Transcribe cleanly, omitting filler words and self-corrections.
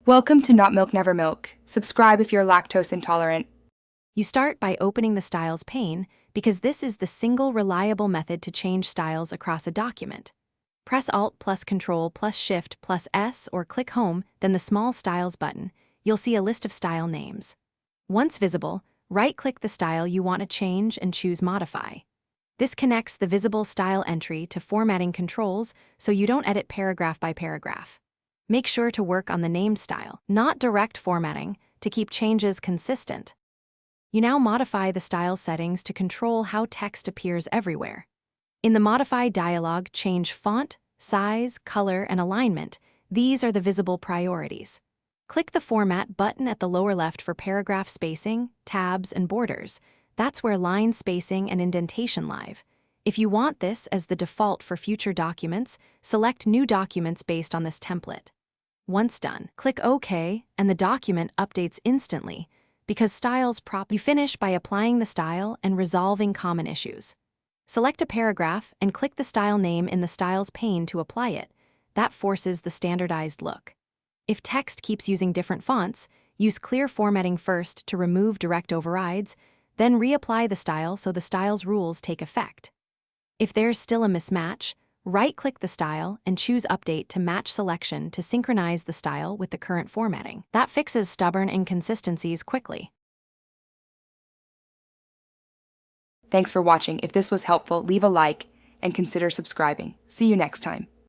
Welcome to Not Milk Never Milk. Subscribe if you're lactose intolerant. You start by opening the Styles pane because this is the single reliable method to change styles across a document. Press Alt plus Control plus Shift plus S or click Home, then the small Styles button. You'll see a list of style names. Once visible, right-click the style you want to change and choose Modify. This connects the visible style entry to formatting controls so you don't edit paragraph by paragraph. Make sure to work on the named style, not direct formatting, to keep changes consistent. You now modify the style settings to control how text appears everywhere. In the Modify dialog, change font, size, color, and alignment. These are the visible priorities. Click the Format button at the lower left for paragraph spacing, tabs, and borders. That's where line spacing and indentation live. If you want this as the default for future documents, select New Documents based on this template. Once done, click OK, and the document updates instantly because styles you finish by applying the style and resolving common issues. Select a paragraph and click the style name in the Styles pane to apply it. That forces the standardized look. If text keeps using different fonts, use clear formatting first to remove direct overrides, then reapply the style so the style's rules take effect. If there's still a mismatch, right-click the style and choose Update to match selection to synchronize the style with the current formatting. That fixes stubborn inconsistencies quickly. Thanks for watching. If this was helpful, leave a like and consider subscribing. See you next time.